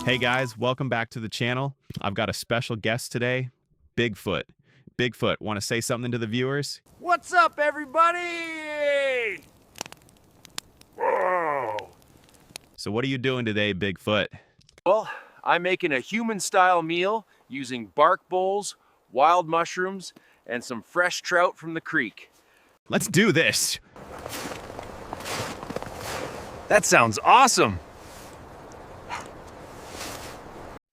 Hey guys, welcome back to the channel. I've got a special guest today, Bigfoot. Bigfoot, want to say something to the viewers? What's up, everybody? Whoa. So what are you doing today, Bigfoot? Well, I'm making a human-style meal using bark bowls, wild mushrooms, and some fresh trout from the creek. Let's do this. That sounds awesome.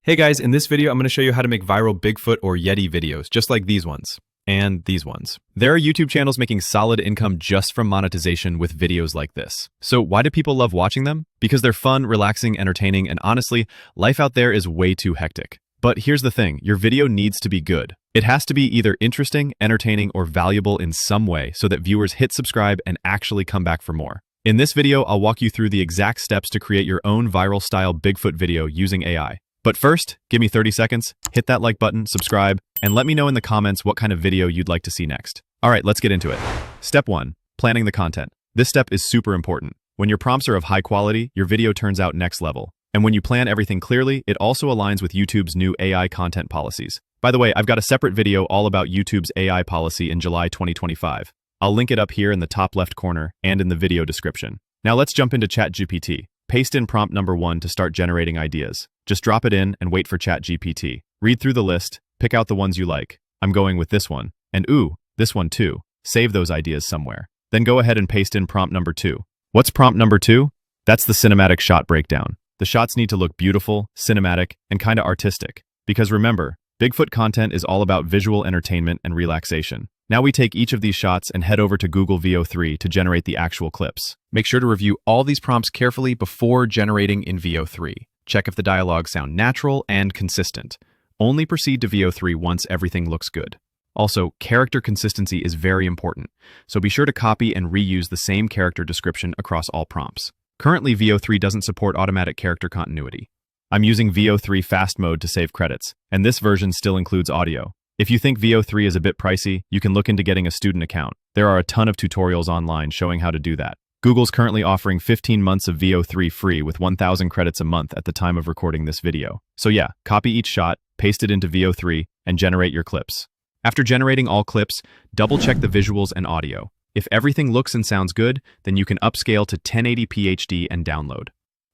Hey guys, in this video I'm going to show you how to make viral Bigfoot or Yeti videos, just like these ones. And these ones. There are YouTube channels making solid income just from monetization with videos like this. So why do people love watching them? Because they're fun, relaxing, entertaining, and honestly, life out there is way too hectic. But here's the thing, your video needs to be good. It has to be either interesting, entertaining, or valuable in some way so that viewers hit subscribe and actually come back for more. In this video, I'll walk you through the exact steps to create your own viral style Bigfoot video using AI. But first, give me 30 seconds, hit that like button, subscribe, and let me know in the comments what kind of video you'd like to see next. All right, let's get into it. Step 1. Planning the content. This step is super important. When your prompts are of high quality, your video turns out next level. And when you plan everything clearly, it also aligns with YouTube's new AI content policies. By the way, I've got a separate video all about YouTube's AI policy in July 2025. I'll link it up here in the top left corner and in the video description. Now let's jump into ChatGPT. Paste in prompt number 1 to start generating ideas. Just drop it in and wait for ChatGPT. Read through the list, pick out the ones you like. I'm going with this one. And ooh, this one too. Save those ideas somewhere. Then go ahead and paste in prompt number 2. What's prompt number 2? That's the cinematic shot breakdown. The shots need to look beautiful, cinematic, and kinda artistic. Because remember, Bigfoot content is all about visual entertainment and relaxation. Now we take each of these shots and head over to Google Veo 3 to generate the actual clips. Make sure to review all these prompts carefully before generating in Veo 3. Check if the dialogue sound natural and consistent. Only proceed to Veo 3 once everything looks good. Also, character consistency is very important, so be sure to copy and reuse the same character description across all prompts. Currently, Veo 3 doesn't support automatic character continuity. I'm using Veo 3 fast mode to save credits, and this version still includes audio. If you think Veo 3 is a bit pricey, you can look into getting a student account. There are a ton of tutorials online showing how to do that. Google's currently offering 15 months of Veo 3 free with 1,000 credits a month at the time of recording this video. So yeah, copy each shot, paste it into Veo 3, and generate your clips. After generating all clips, double-check the visuals and audio. If everything looks and sounds good, then you can upscale to 1080p HD and download.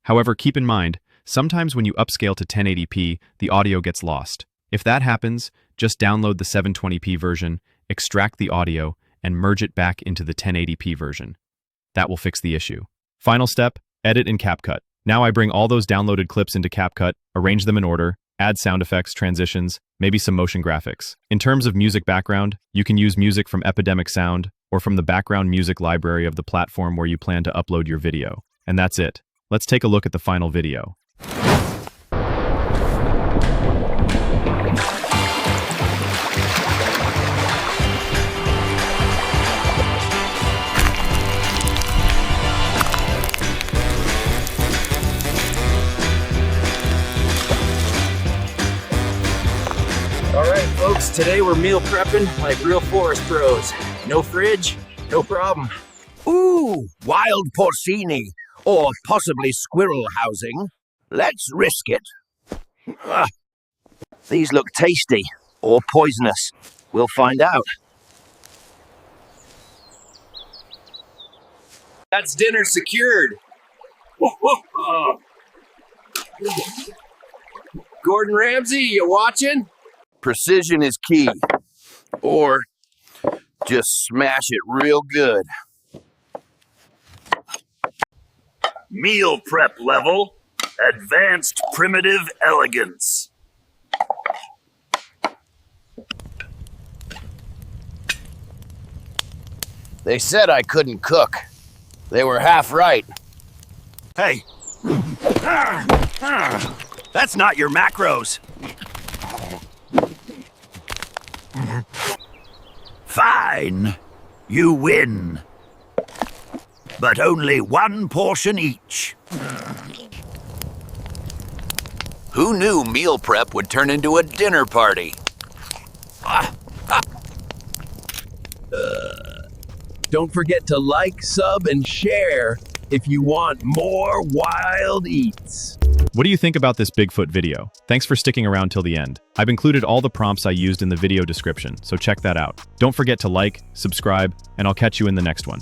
However, keep in mind, sometimes when you upscale to 1080p, the audio gets lost. If that happens, just download the 720p version, extract the audio, and merge it back into the 1080p version. That will fix the issue. Final step, edit in CapCut. Now I bring all those downloaded clips into CapCut, arrange them in order, add sound effects, transitions, maybe some motion graphics. In terms of music background, you can use music from Epidemic Sound or from the background music library of the platform where you plan to upload your video. And that's it. Let's take a look at the final video. Alright folks, today we're meal prepping like real forest pros. No fridge, no problem. Ooh, wild porcini, or possibly squirrel housing. Let's risk it. These look tasty, or poisonous. We'll find out. That's dinner secured. Gordon Ramsay, you watching? Precision is key. Or just smash it real good. Meal prep level, advanced primitive elegance. They said I couldn't cook. They were half right. Hey, that's not your macros. Fine, you win. But only one portion each. Who knew meal prep would turn into a dinner party? Don't forget to like, sub, and share if you want more wild eats. What do you think about this Bigfoot video? Thanks for sticking around till the end. I've included all the prompts I used in the video description, so check that out. Don't forget to like, subscribe, and I'll catch you in the next one.